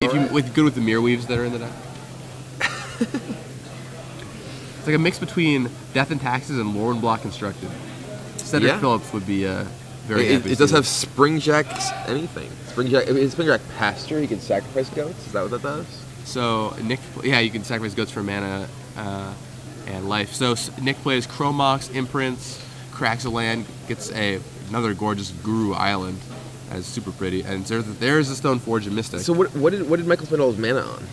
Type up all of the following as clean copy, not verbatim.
good with the mirror weaves that are in the deck. It's like a mix between Death and Taxes and Lorne Block Constructed. Cedric Phillips would be very happy. It does have Springjack's anything. Springjack Pasture, he can sacrifice goats? Is that what that does? So, Nick, you can sacrifice goats for mana and life. So, Nick plays Chromox, Imprints, cracks a land, gets another gorgeous Guru Island. That's super pretty. And there's a Stoneforge and Mystic. So, what did Michael spend all his mana on?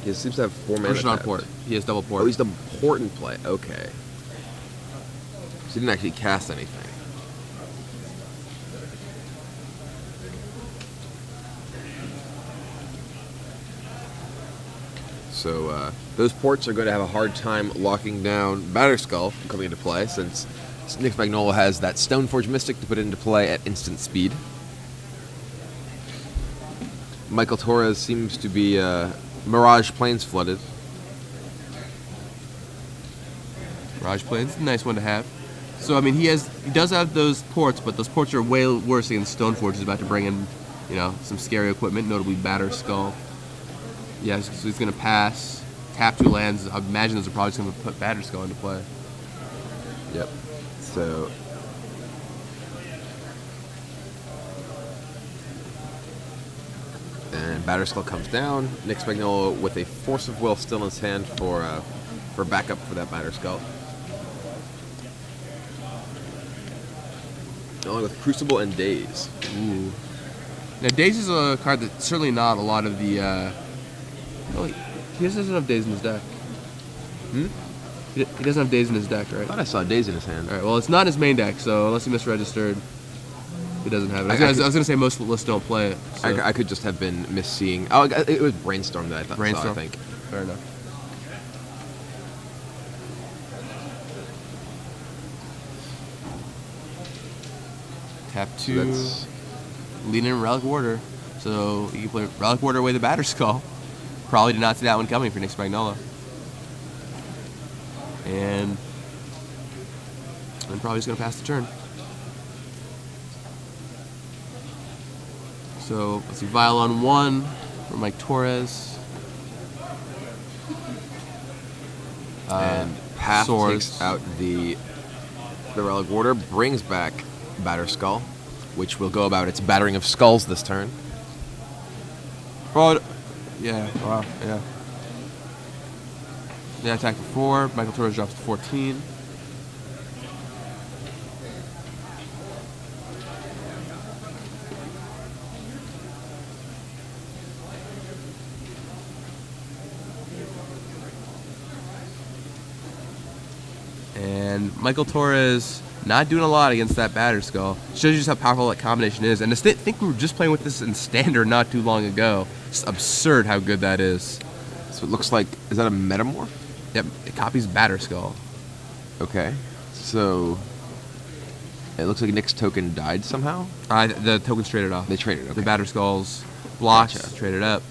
He seems to have 4 mana. Push on port. He has double port. Oh, he's double port in play. Okay. So he didn't actually cast anything. So those ports are going to have a hard time locking down Batterskull from coming into play, since Nick Spagnolo has that Stoneforge Mystic to put into play at instant speed. Michael Torres seems to be Mirage Plains flooded. Mirage Plains, a nice one to have. So I mean, he does have those ports, but those ports are way worse against Stoneforge. He's about to bring in, some scary equipment, notably Batterskull. Yeah, so he's going to pass, tap 2 lands. I imagine those are probably going to put Batterskull into play. Yep. So and Batterskull comes down. Nick Spagnolo with a Force of Will still in his hand for backup for that Batterskull. Along with Crucible and Daze. Ooh. Now Daze is a card that's certainly not a lot of the. He doesn't have Daze in his deck. He doesn't have Daze in his deck, right? I thought I saw Daze in his hand. All right. Well, it's not his main deck, so unless he misregistered, he doesn't have it. I was going to say most lists don't play it. So. I could just have been misseeing. Oh, it was Brainstorm that I thought. Brainstorm. I think. Fair enough. Tap 2, lean in Relic Warder. So you can play Relic Warder away the Batterskull. Probably did not see that one coming for Nick Spagnolo. And probably just going to pass the turn. So let's see, Vial on 1 for Mike Torres. And Path Swords. takes out the Relic Warder, brings back Batterskull, which will go about its battering of skulls this turn. Oh, yeah, wow, yeah. Yeah, attack for 4. Michael Torres drops to 14. And Michael Torres not doing a lot against that Batterskull. Shows you just how powerful that combination is. And I think we were just playing with this in Standard not too long ago. It's absurd how good that is. So it looks like, is that a Metamorph? Yep, it copies Batterskull. Okay. So it looks like Nick's token died somehow? The token's traded off. They traded, okay. The Batterskull's blocks, Gotcha. Traded up.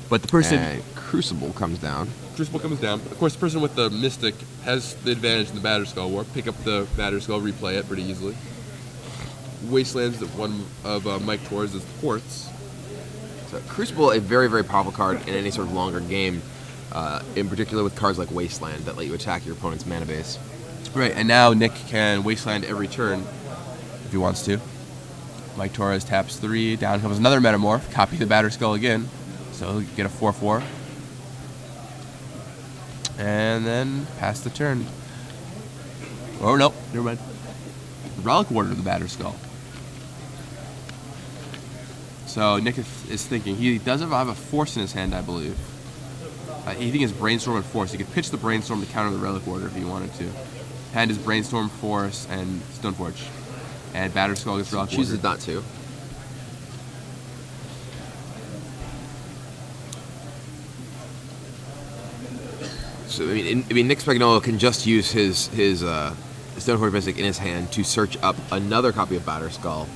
But the person... And Crucible comes down. Crucible comes down. Of course, the person with the Mystic has the advantage in the Batterskull War. Pick up the Batterskull, replay it pretty easily. Wastelands, one of Mike Torres' ports. So Crucible, a very, very powerful card in any sort of longer game, in particular with cards like Wasteland that let you attack your opponent's mana base. Right, and now Nick can Wasteland every turn if he wants to. Mike Torres taps 3, down comes another Metamorph, copy the Batterskull again, so he'll get a 4/4. And then pass the turn. Oh, no, never mind. Relic Warder to the Batterskull. So Nick is thinking, he does have a Force in his hand, I believe. He thinks it's Brainstorm and Force. He could pitch the Brainstorm to counter the Relic Warder if he wanted to. Hand his Brainstorm, Force, and Stoneforge. And Batterskull gets Relic Warder. Chooses not to. So I mean, Nick Spagnolo can just use his Stoneforge Mystic in his hand to search up another copy of Batterskull,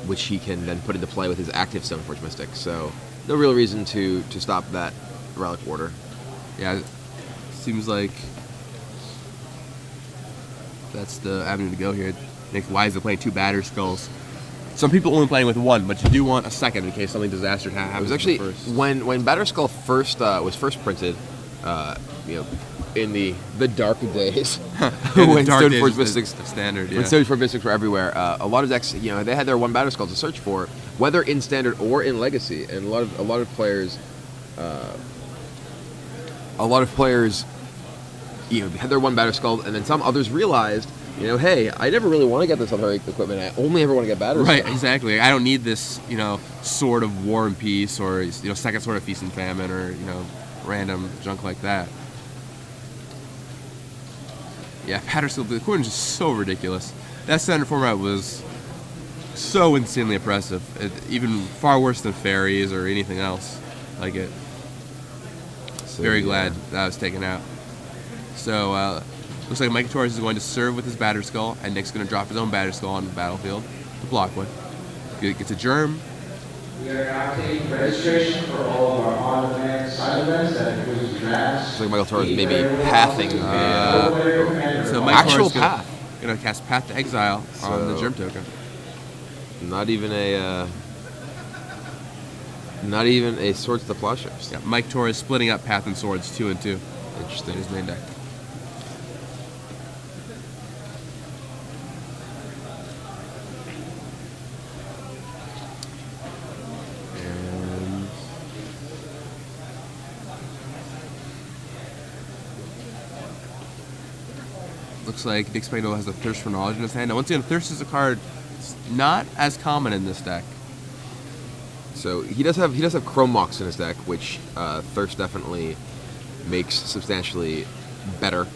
which he can then put into play with his active Stoneforge Mystic. So no real reason to stop that Relic Warder. Yeah, seems like that's the avenue to go here. Nick, why is he playing 2 Batterskulls? Some people only playing with one, but you do want a second in case something disastrous happens. It was actually first. when Batterskull was first printed, in the dark days when Stoneforge Mystics standard, when Stoneforge Mystics were everywhere. A lot of decks, they had their one Batterskull to search for, whether in standard or in Legacy, and a lot of players, had their one Batterskull, and then some others realized, hey, I never really want to get this other equipment. I only ever want to get Batterskull. Right, exactly. I don't need this, Sword of War and Peace, or second Sword of Feast and Famine, or random junk like that. Yeah, Batterskull, the equipment is just so ridiculous. That standard format was so insanely oppressive, even far worse than fairies or anything else like it. So, very glad that was taken out. So, looks like Mike Torres is going to serve with his Batterskull, and Nick's going to drop his own Batterskull on the battlefield to block with. Gets a germ. We are now taking registration for all of our on-demand side events that includes drafts. Looks like Michael Torres may be pathing. So Mike actual Torres path. Going to cast Path to Exile on the germ token. Not even a Swords to Plowshares. Yeah, Mike Torres splitting up Path and Swords 2 and 2. Interesting. In his main deck. Looks like Nick Spagnolo has a Thirst for Knowledge in his hand. Now, once again, Thirst is a card not as common in this deck. So he does have Chrome Mox in his deck, which Thirst definitely makes substantially better.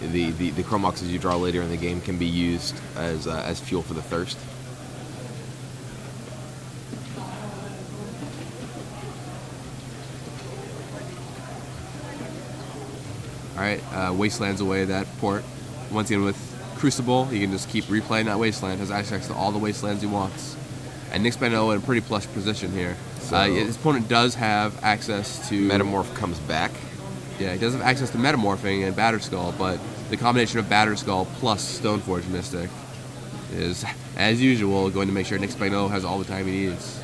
The Chrome Moxes you draw later in the game can be used as fuel for the Thirst. All right, Wasteland's away that port. Once again, with Crucible, he can just keep replaying that Wasteland. Has access to all the Wastelands he wants. And Nick Spagnolo in a pretty plush position here. So his opponent does have access to... Metamorph comes back. Yeah, he does have access to Metamorphing and Batterskull, but the combination of Batterskull plus Stoneforge Mystic is, as usual, going to make sure Nick Spagnolo has all the time he needs.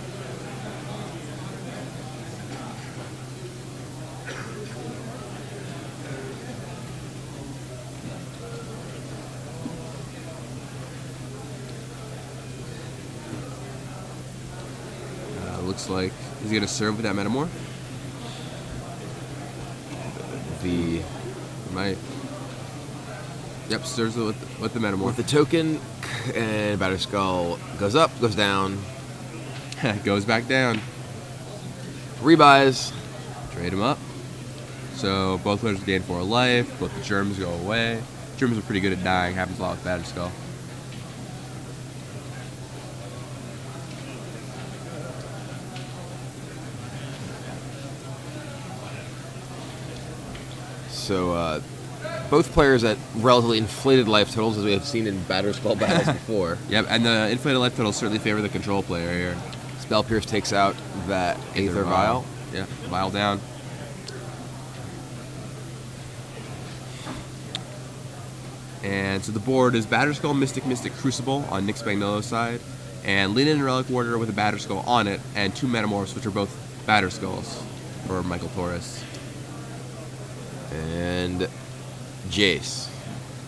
Looks like he's going to serve with that Metamorph. Might. Yep, serves with the Metamorph. With the token, and Batterskull goes up, goes down. Goes back down. Rebuys. Trade him up. So both players gain 4 life. Both the germs go away. Germs are pretty good at dying. Happens a lot with Batterskull. So both players at relatively inflated life totals, as we have seen in Batterskull battles before. Yep, and the inflated life totals certainly favor the control player here. Spell Pierce takes out that Aether Vial. Yeah, Vial down. And so the board is Batterskull, Mystic, Crucible on Nick Spagnolo's side, and Lean In Relic Warrior with a Batterskull on it, and 2 Metamorphs, which are both Batterskulls for Michael Torres. And Jace.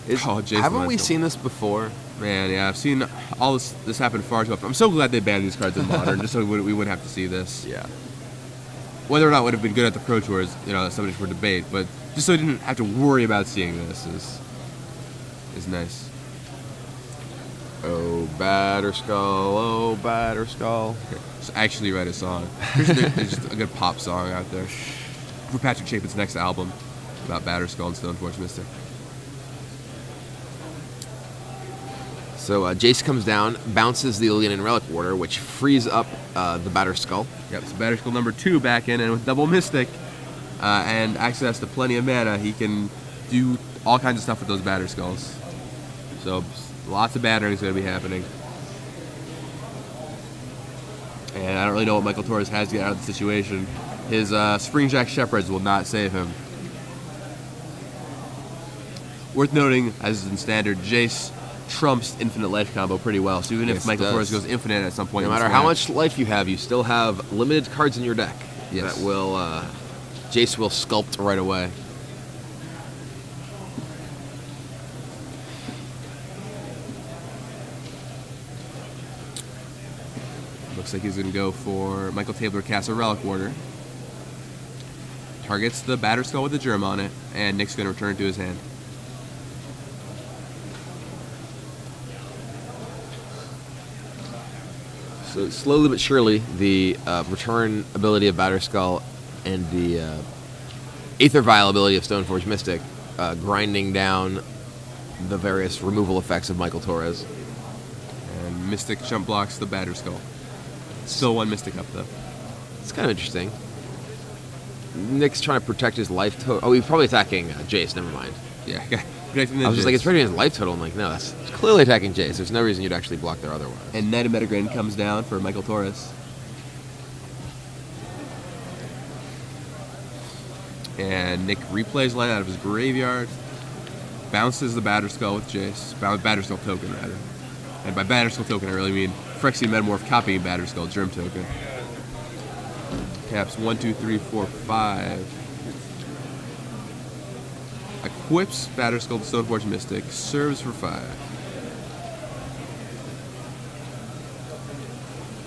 Jace haven't we seen this before? Man, yeah, I've seen all this happen far too often. I'm so glad they banned these cards in Modern, just so we wouldn't have to see this. Yeah. Whether or not it would have been good at the Pro Tours, that's something for debate, but just so we didn't have to worry about seeing this is nice. Oh, Batterskull, oh, Batterskull. Just actually write a song. There's just a good pop song out there for Patrick Chapin's next album about Batterskull and Stoneforge Mystic. So Jace comes down, bounces the Lean In Relic Warder, which frees up the Batterskull. Yep, so Batterskull number 2 back in, and with double Mystic and access to plenty of mana, he can do all kinds of stuff with those Batterskulls. So lots of battering is going to be happening. And I don't really know what Michael Torres has to get out of the situation. His Springjack Shepherds will not save him. Worth noting, as is in standard, Jace trumps infinite life combo pretty well. So even Yes, if it Michael does. Torres goes infinite at some point, No in this matter how match, much life you have, you still have limited cards in your deck Yes. that will Jace will sculpt right away. looks like he's going to go for Michael Tabler casts a Relic Warder. Targets the Batterskull with the germ on it, and Nick's going to return it to his hand. So slowly but surely, the return ability of Batterskull and the Aether Vial ability of Stoneforge Mystic grinding down the various removal effects of Michael Torres. And Mystic jump blocks the Batterskull. Still one Mystic up, though. It's kind of interesting. Nick's trying to protect his life total. Oh, he's probably attacking Jace. Never mind. Yeah, protecting the I was just like, Jace. it's protecting his life total. I'm like, no, that's clearly attacking Jace. There's no reason you'd actually block there otherwise. And Knight of Metagrain comes down for Michael Torres. And Nick replays line out of his graveyard, bounces the Batterskull with Jace, Batterskull token rather. And by Batterskull token, I really mean Phyrexian Metamorph copying Batterskull germ token. Caps 1, 2, 3, 4, 5. Equips Batterskull to Stoneforge Mystic, serves for 5.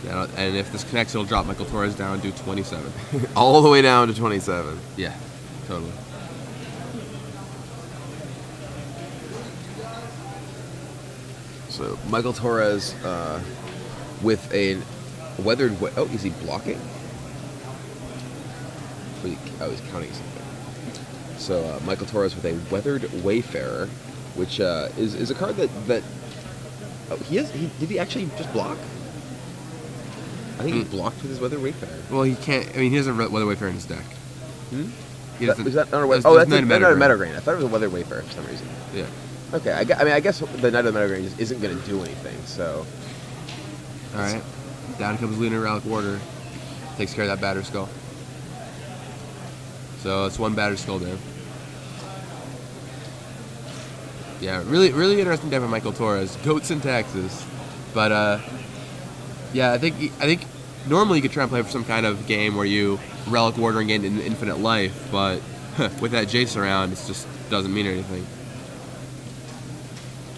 Now, and if this connects, it'll drop Michael Torres down to 27. All the way down to 27. Yeah, totally. So Michael Torres with a weathered. Oh, is he blocking? Oh, he's counting something. So Michael Torres with a weathered Wayfarer, which is a card that. Oh, did he actually just block? I think he blocked with his weathered Wayfarer. Well, he can't. I mean, he doesn't Weather Wayfarer in his deck. He Is that not a there's- Oh, there's that's Knight not of a Metagrain. Metagrain. I thought it was a weathered Wayfarer for some reason. Yeah. Okay, I guess the Knight of the Metagrain just isn't going to do anything. So All right. Down comes Lunar Relic Warder. Takes care of that Batterskull. So it's one Batterskull down. Yeah, really interesting deck by Michael Torres. Goats and taxes, but yeah, I think normally you could try and play for some kind of game where you Relic Warder and gain infinite life, but with that Jace around, it just doesn't mean anything.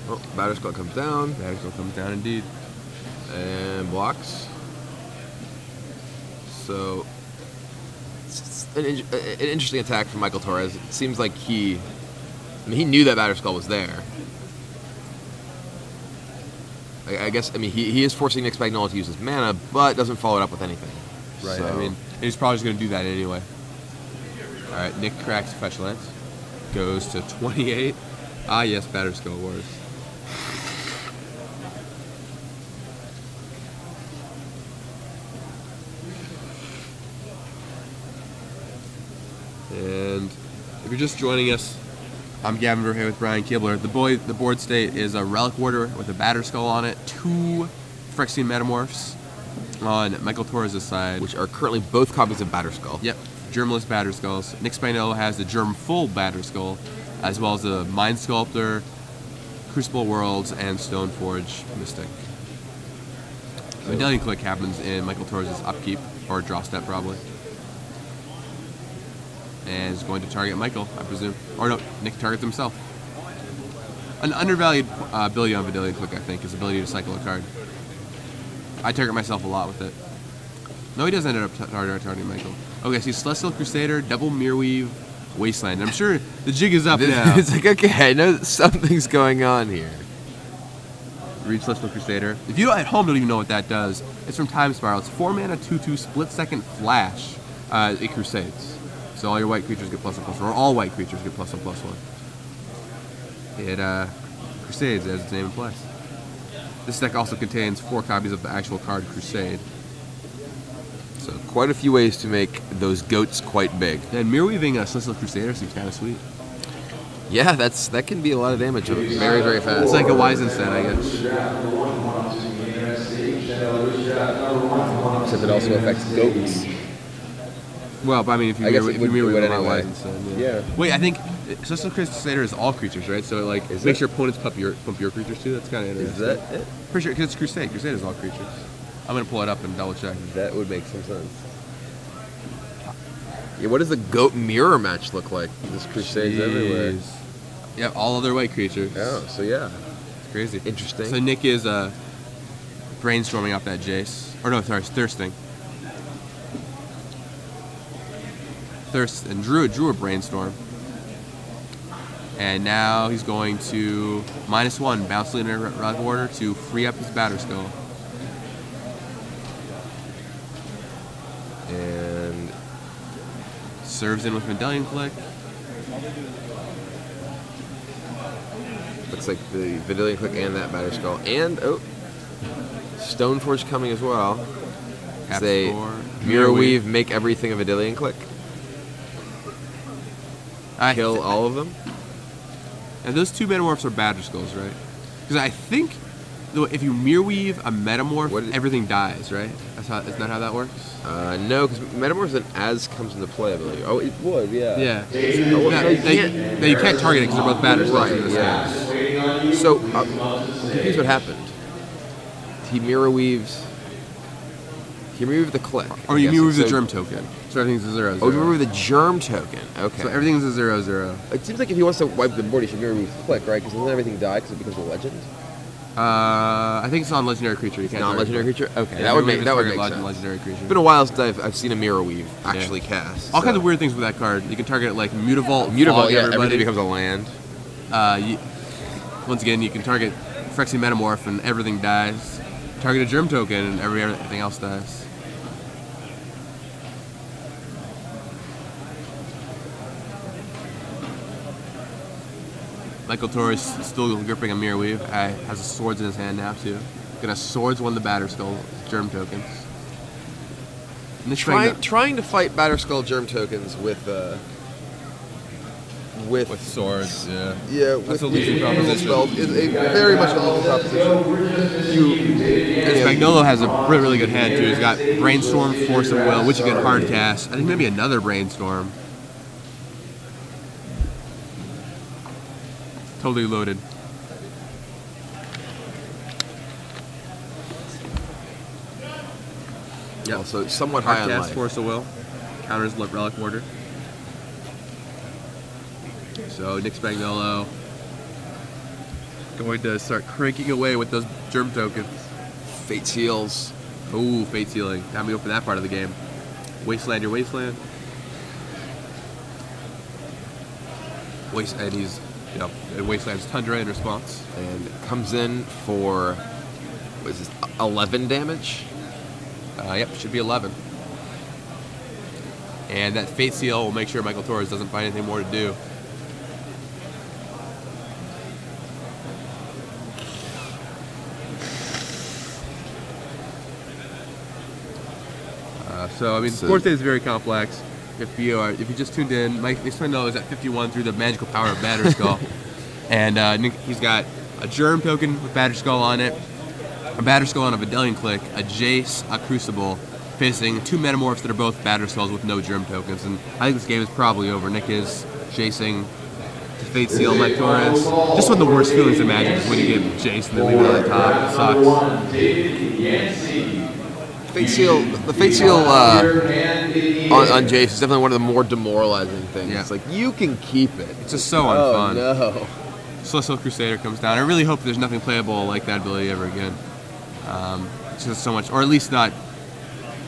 oh, Batterskull comes down Batterskull comes down indeed. and blocks. So it's an interesting attack from Michael Torres. It seems like he knew that Batterskull was there. I guess, he is forcing Nick Spagnolo to use his mana, but doesn't follow it up with anything. Right. So, I mean, he's probably just going to do that anyway. All right. Nick cracks fetch lands. Goes to 28. Ah, yes, Batterskull Wars. And if you're just joining us, I'm Gavin Verhey with Brian Kibler. The board state is a Relic Warder with a Batterskull on it, 2 Phyrexian Metamorphs on Michael Torres' side. which are currently both copies of Batterskull. Yep, germless Batterskulls. Nick Spagnolo has the germ-full Batterskull, as well as the Mind Sculptor, Crucible Worlds, and Stoneforge Mystic. Medallion Click happens in Michael Torres' upkeep, or draw step probably. And is going to target Michael, I presume. Or no, Nick targets himself. An undervalued ability on Medallion Click, I think, is the ability to cycle a card. I target myself a lot with it. No, he does end up targeting Michael. Okay, so he's Celestial Crusader, Double Mirrorweave, Wasteland. I'm sure the jig is up now. It's like, okay, I know that something's going on here. Read Celestial Crusader. If you at home don't even know what that does, it's from Time Spiral. It's 4 mana, 2/2, split second flash. It crusades. So all your white creatures get +1/+1, or all white creatures get +1/+1. It crusades, as its name implies. This deck also contains 4 copies of the actual card Crusade. So quite a few ways to make those goats quite big. And mirrorweaving a Celestial Crusader seems kind of sweet. Yeah, that can be a lot of damage very, very fast. It's like a Wise Instead, I guess. Except it also affects goats. Well, but I mean, if you I guess mirror, it if you would mirror anyway. otherwise instead. Yeah. Wait, I think Celestial Crusader is all creatures, right? So it like Is makes it? your opponents pump your creatures too. That's kind of Is interesting. that it? Pretty sure because it's Crusade. Crusade is all creatures. I'm gonna pull it up and double check. That would make some sense. Yeah, what does the goat mirror match look like? There's Crusades everywhere. Jeez. Yeah, all other white creatures. Oh, so yeah. It's crazy. Interesting. So Nick is brainstorming off that Jace. Or no, sorry, thirsting. Thirst and drew a brainstorm. And now he's going to -1 bounce leader relic order to free up his batter skull. And Serves in with Medallion Click. looks like the Vidillion Click and that Batter Skull. And, oh, Stoneforge coming as well. Cap Say, score. Mirror Weave, make everything a Vidillion Click. Kill all of them. And those two Metamorphs are Batter Skulls, right? Because I think if you Mirror Weave a Metamorph, everything dies, right? Isn't that how that works? No, because Metamorph then as comes into play, I believe. Oh, it would, yeah. Yeah. Oh, no, You can't target it because they're both Batter Skulls in this game. So, I'm confused what happened. He Mirror Weaves... He removed the click. Or you remove the germ token. So everything's a 0/0. Oh, you remove the germ token. Okay. So everything's a 0/0. It seems like if he wants to wipe the board, he should mirror remove click, right? Because doesn't everything die because it becomes a legend? I think it's non-legendary creature. You can't. Non-legendary creature. Okay, Yeah, that would make sense. sense. Legendary creature. It's been a while since I've seen a mirror weave actually cast. All kinds of weird things with that card. You can target it like Mutavault. Mutavault, yeah. everybody. Everything becomes a land. Once again, you can target Phyrexian Metamorph and everything dies. Target a germ token and everything else dies. Michael Torres still gripping a Mirror Weave. Has swords in his hand now too. Gonna swords one of the Batter Skull germ tokens. Trying to fight Batter Skull germ tokens with swords, yeah. Yeah, That's with a losing proposition. spell is a very much a losing proposition. Spagnolo has a really good hand too. He's got Brainstorm, Force of Will, which you can hard cast. I think maybe another Brainstorm. Totally loaded. Yep. Also somewhat high on Hard life. cast, Force of Will. Counters Relic Order. So Nick Spagnolo going to start cranking away with those germ tokens. Fate Seals. Ooh, Fate Sealing. Time to go for that part of the game. Wasteland your Wasteland. And he's, Wasteland's Tundra in response. And comes in for, what is this, 11 damage? Yep, should be 11. And that Fate Seal will make sure Michael Torres doesn't find anything more to do. Board state is very complex. If you just tuned in, Nick Spagnolo is at 51 through the magical power of Batter Skull. And he's got a Germ token with Batter Skull on it, a Batter Skull on a Vidillion Click, a Jace, a Crucible, facing two Metamorphs that are both Batter Skulls with no Germ tokens. And I think this game is probably over. Nick is chasing to Fate Seal Mike Torres. Just one of the worst feelings in Magic is when you get Jace and then leave it on the top. It sucks. The Fate Seal on Jace is definitely one of the more demoralizing things. Yeah. It's like, you can keep it. It's just so unfun. Oh, no. Celestial Crusader comes down. I really hope there's nothing playable like that ability ever again. It's just so much, or at least not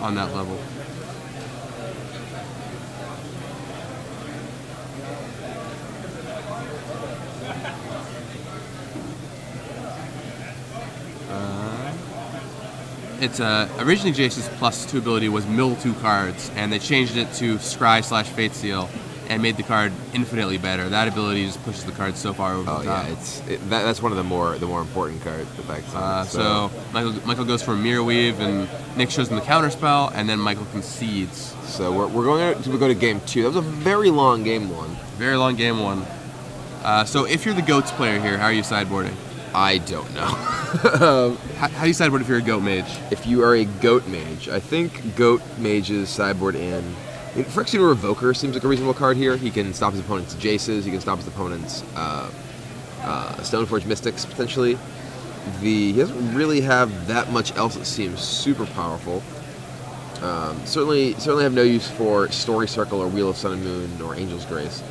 on that level. It's originally Jace's +2 ability was mill 2 cards, and they changed it to Scry/Fate Seal, and made the card infinitely better. That ability just pushes the card so far over the top. Yeah, that's one of the more important card effects. So Michael goes for a Mirror Weave, and Nick shows him the counter spell, and then Michael concedes. So we're going to go to game 2. That was a very long game 1. Very long game 1. So if you're the Goats player here, how are you sideboarding? I don't know. How do you sideboard if you're a Goat Mage? If you are a Goat Mage, I think Goat Mages sideboard in I mean, Phyrexian Revoker seems like a reasonable card here. He can stop his opponent's Jaces. He can stop his opponent's Stoneforge Mystics, potentially. He doesn't really have that much else that seems super powerful. Certainly have no use for Story Circle or Wheel of Sun and Moon or Angel's Grace.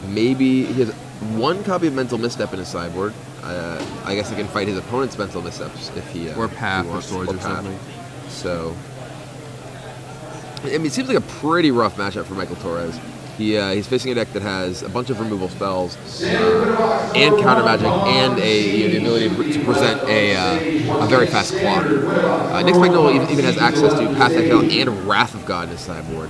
Maybe he has one copy of Mental Misstep in his sideboard. I guess he can fight his opponent's Mental Missteps if he or Path or Swords or Path. something. So, I mean, it seems like a pretty rough matchup for Michael Torres. He's facing a deck that has a bunch of removal spells and counter magic and the ability to present a very fast clock. Nick Spagnolo even has access to Path of Exile and Wrath of God in his sideboard.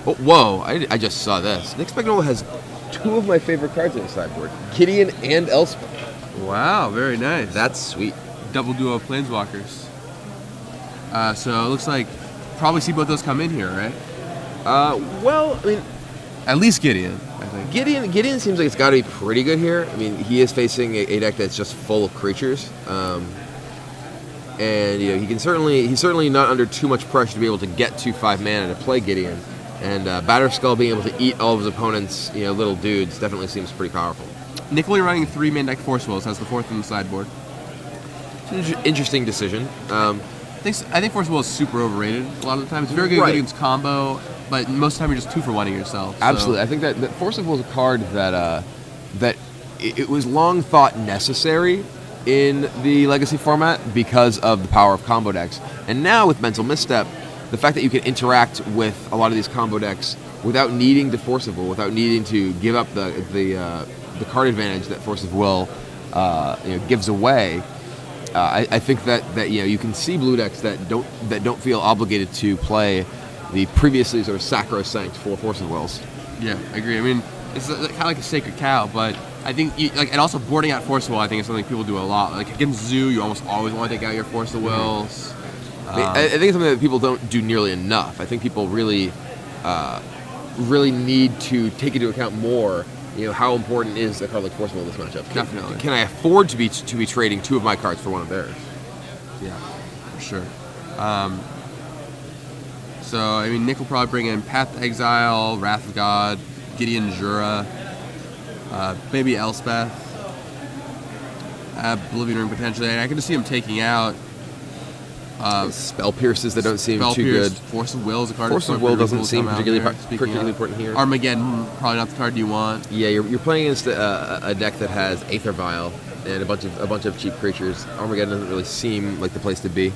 Oh, whoa, I just saw this. Nick Spagnolo has two of my favorite cards in his sideboard, Gideon and Elspeth. Wow, very nice. That's sweet. Double duo of Planeswalkers. So it looks like probably see both those come in here, right? Well, I mean, at least Gideon, I think. Gideon seems like it's got to be pretty good here. I mean, he is facing a deck that's just full of creatures, and he's certainly not under too much pressure to be able to get to 5 mana to play Gideon. And Batterskull being able to eat all of his opponent's little dudes definitely seems pretty powerful. Nick only running 3 main deck Force Wills, has the 4th in the sideboard. It's an interesting decision. I think Force Will is super overrated a lot of the time. It's very good against combo, but most of the time you're just 2-for-1ing yourself. So. Absolutely. I think that Force of Will is a card that it was long thought necessary in the Legacy format because of the power of combo decks. And now with Mental Misstep, the fact that you can interact with a lot of these combo decks without needing to Force of Will, without needing to give up the card advantage that Force of Will gives away. I think that you can see blue decks that don't feel obligated to play the previously sort of sacrosanct 4 Force of Wills. Yeah, I agree. I mean, it's kind of like a sacred cow, but I think and also boarding out Force of Will, I think is something people do a lot. Like against Zoo, you almost always want to take out your Force of Wills. I think it's something that people don't do nearly enough. I think people really need to take into account more. How important is a card like Force of Will in this matchup? Definitely. Can I afford to be trading 2 of my cards for one of theirs? Yeah, for sure. So, I mean, Nick will probably bring in Path to Exile, Wrath of God, Gideon Jura, maybe Elspeth, Oblivion Ring potentially. And I can just see him taking out Spell Pierces that don't seem Spell too Pierce, good. Force of Will is a card. Force of Will doesn't seem particularly particularly important here. Armageddon, probably not the card you want. Yeah, you're playing against a deck that has Aether Vial and a bunch of cheap creatures. Armageddon doesn't really seem like the place to be.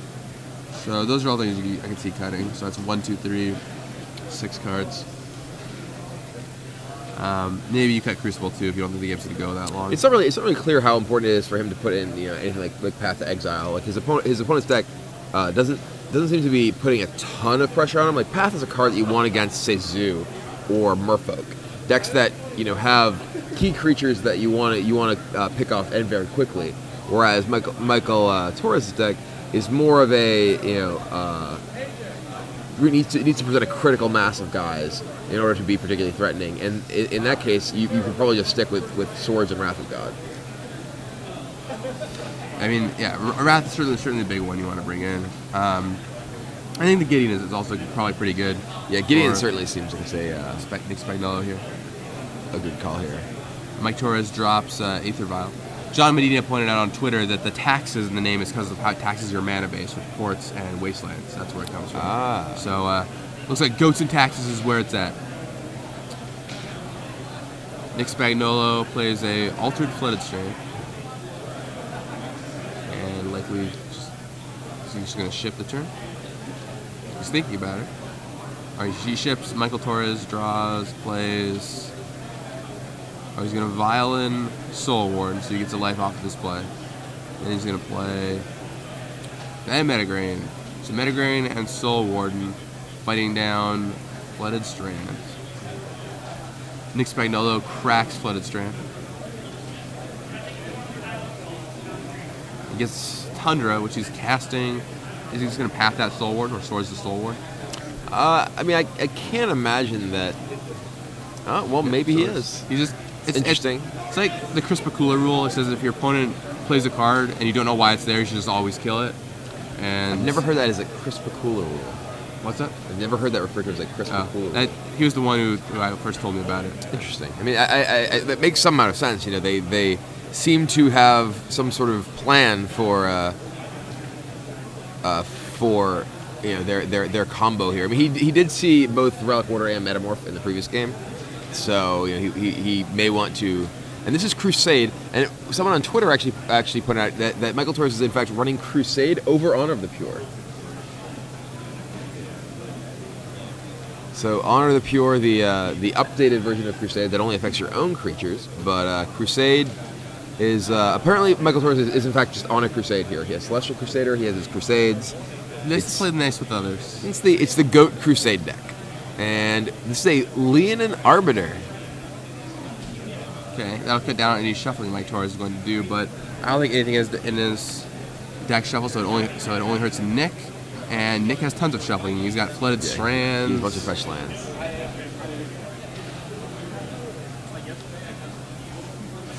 So those are all things I can see cutting. So that's 1, 2, 3, 6 cards. Maybe you cut Crucible too if you don't think the game's going to go that long. It's not really clear how important it is for him to put in anything like Path to Exile. Like his opponent's deck doesn't seem to be putting a ton of pressure on him. Like Path is a card that you want against, say, Zoo or Merfolk, decks that have key creatures that you want to pick off and very quickly. Whereas Michael Torres' deck is more of a needs to present a critical mass of guys in order to be particularly threatening. And in that case, you can probably just stick with Swords and Wrath of God. I mean, yeah, Wrath is certainly the big one you want to bring in. I think the Gideon is also probably pretty good. Yeah, Gideon certainly seems like Nick Spagnolo here. A good call here. Mike Torres drops Aether Vial. John Medina pointed out on Twitter that the taxes in the name is because of how it taxes your mana base with ports and wastelands. That's where it comes from. So looks like Goats and Taxes is where it's at. Nick Spagnolo plays a Altered Flooded Strain. And likely he's just going to ship the turn. He's thinking about it. Alright, he ships. Michael Torres draws, plays. Oh, he's going to Violin Soul Warden, so he gets a life off of display. Then he's going to play and Metagrain. So Metagrain and Soul Warden fighting down Flooded Strand. Nick Spagnolo cracks Flooded Strand. He gets Tundra, which he's casting. Is he just going to path that Soul Warden or Swords the Soul Warden? I mean, I can't imagine that. Well, maybe he is. He's just... It's interesting. It's like the Chris Pakula rule. It says if your opponent plays a card and you don't know why it's there, you should just always kill it. And I've never heard that as a Chris Pakula rule. What's that? I've never heard that referred to as like crispy cool. He was the one who first told me about it. Interesting. I mean, I that makes some amount of sense. You know, they seem to have some sort of plan for their combo here. I mean, he did see both Relic Warder and Metamorph in the previous game, so you know he may want to. And this is Crusade, and someone on Twitter actually pointed out that Michael Torres is in fact running Crusade over Honor of the Pure. So Honor of the Pure, the updated version of Crusade that only affects your own creatures, but Crusade is apparently Michael Torres is in fact just on a Crusade here. He has Celestial Crusader, he has his Crusades. Let's play nice with others. It's the GOAT Crusade deck, and this is a Leonin Arbiter. Okay, that'll cut down on any shuffling Mike Torres is going to do, but I don't think anything is in his deck shuffle, so it only hurts Nick. And Nick has tons of shuffling. He's got Flooded Strands. He has a bunch of fetch lands.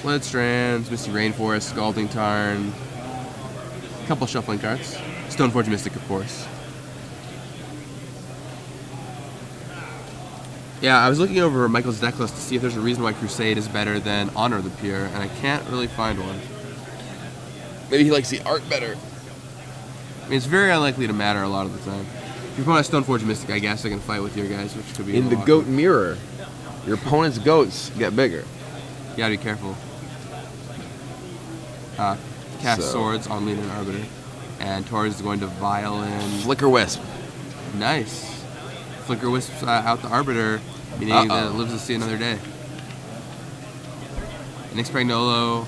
Flooded Strands, Misty Rainforest, Scalding Tarn. A couple shuffling cards. Stoneforge Mystic, of course. Yeah, I was looking over Michael's deck list to see if there's a reason why Crusade is better than Honor of the Pure, and I can't really find one. Maybe he likes the art better. I mean, it's very unlikely to matter a lot of the time. If your opponent has Stoneforge Mystic, I guess I can fight with your guys, which could be in the GOAT mirror. Your opponent's goats get bigger. You gotta be careful. Cast Swords on Leonin Arbiter, and Torres is going to Violin. Flicker Wisp. Nice. Flicker Wisps out the Arbiter, meaning that it lives to see another day. Nick Spagnolo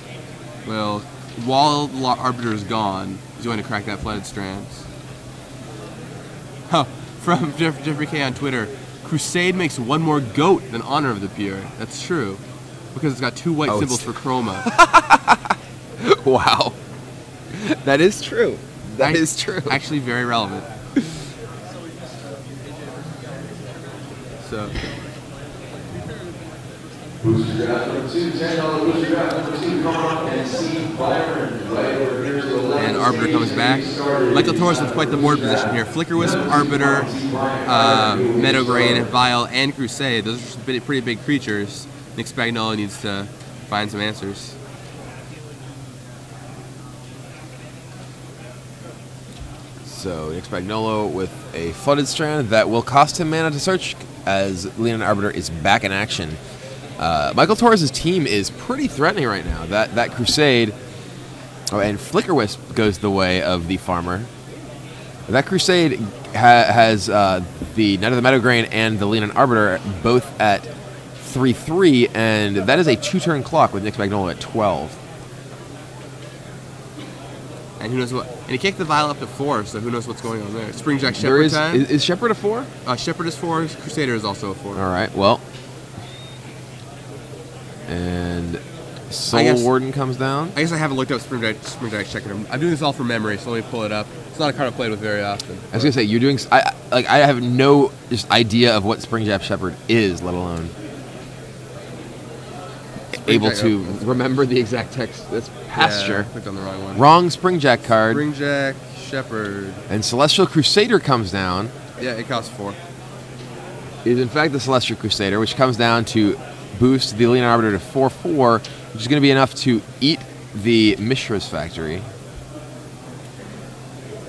will, while the Arbiter is gone, he's going to crack that Flooded Strands. Oh, from Jeffrey K on Twitter, Crusade makes one more GOAT than Honor of the Pure. That's true, because it's got 2 white symbols for chroma. Wow. That is true. That is true. Actually very relevant. So. Booster draft number 2, $10 booster draft number 2, come on and see Byron right over here to the left. And Arbiter comes back. Michael Torres with quite the board position here. Flicker Wisp, Arbiter, Meadowgrain, Vial, and Crusade. Those are some pretty big creatures. Nick Spagnolo needs to find some answers. So Nick Spagnolo with a Flooded Strand that will cost him mana to search, as Leonin Arbiter is back in action. Michael Torres' team is pretty threatening right now. That Crusade, and Flicker Wisp goes the way of the Farmer. That Crusade has the Knight of the Meadowgrain and the Leonin Arbiter both at 3/3, and that is a 2-turn clock with Nick Spagnolo at 12. And who knows what? And he kicked the Vial up to 4, so who knows what's going on there. Springjack Shepherd time. Is Shepherd a 4? Shepherd is 4. Crusader is also a 4. All right. Well, and Soul Warden comes down. I guess I haven't looked up Springjack Shepherd. I'm doing this all from memory, so let me pull it up. It's not a card I've played with very often. I was gonna say you're doing. I have no just idea of what Springjack Shepherd is, let alone able to remember the exact text. That's Pasture. Yeah, I clicked on the wrong one. Wrong Springjack card. Springjack Shepherd. And Celestial Crusader comes down. Yeah, it costs 4. It is in fact the Celestial Crusader, which comes down to boost the Leonin Arbiter to 4/4, which is going to be enough to eat the Mishra's Factory.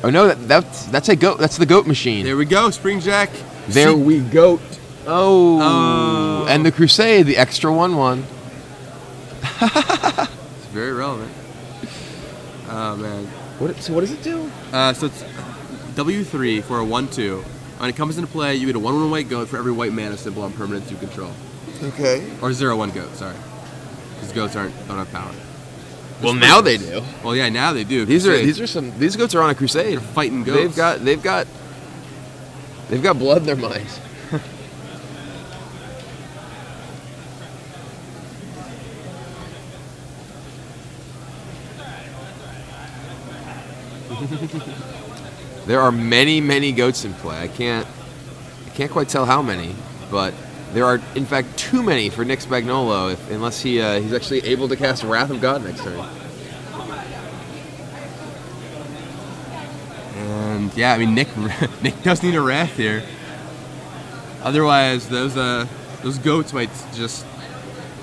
Oh no, that's a goat. That's the goat machine. There we go, Springjack. There we goat. Oh. And the Crusade, the extra 1/1. It's very relevant. Oh man. So what does it do? So it's W3 for a 1/2. When it comes into play, you get a 1/1 white goat for every white mana symbol on permanents you control. Okay. Or 0/1 goat, sorry. Because goats don't have power. Well, now they do. Well, yeah, now they do. These goats are on a crusade. They're fighting goats. They've got blood in their minds. There are many, many goats in play. I can't quite tell how many, but there are in fact too many for Nick Spagnolo, unless he's actually able to cast Wrath of God next turn. And yeah, I mean Nick does need a wrath here. Otherwise, those goats might just,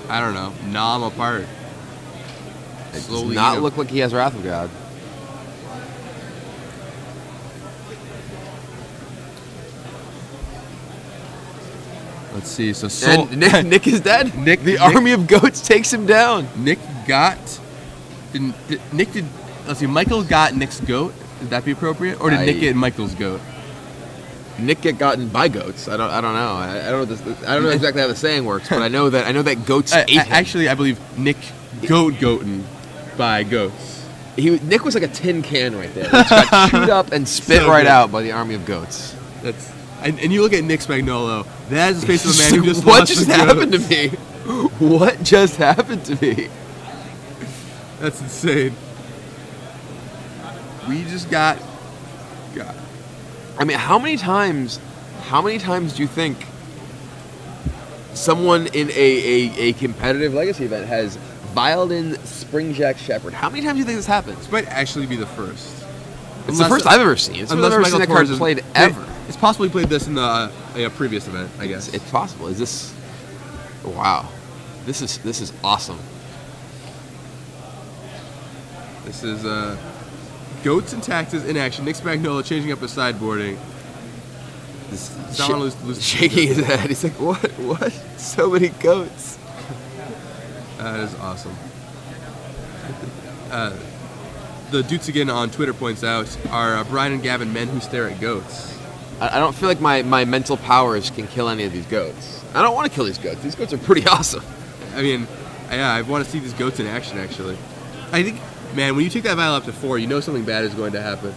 I don't know, gnaw him apart. It does Slowly not look like he has Wrath of God. Let's see. So And Nick is dead. The Nick- army of goats takes him down. Nick got. Let's see. Michael got Nick's goat. Would that be appropriate, or did Nick get Michael's goat? Nick get gotten by goats. I don't know. I don't know exactly how the saying works, but I know that goats ate him. Actually, I believe Nick goaten by goats. Nick was like a tin can right there. He got chewed up and spit So right good. out by the army of goats. That's and you look at Nick Spagnolo. That is the face of a man who just what lost just the happened goats. to me? What just happened to me? That's insane. We just got. I mean, how many times do you think someone in a competitive legacy event has viled in Springjack Shepherd? How many times do you think this happens? This might actually be the first. It's the first I've ever seen. It's the first I've ever seen that card played ever. It's possibly played this in the previous event, I guess. It's possible. Is this? Wow, this is awesome. This is Goats and Taxes in action. Nick Spagnolo changing up his sideboarding. Shaking his head. He's like, what? So many goats. That is awesome. The Dudes Again on Twitter points out, are Brian and Gavin men who stare at goats? I don't feel like my mental powers can kill any of these goats. I don't want to kill these goats. These goats are pretty awesome. I mean, yeah, I want to see these goats in action, actually. I think, man, when you take that vial up to 4, you know something bad is going to happen.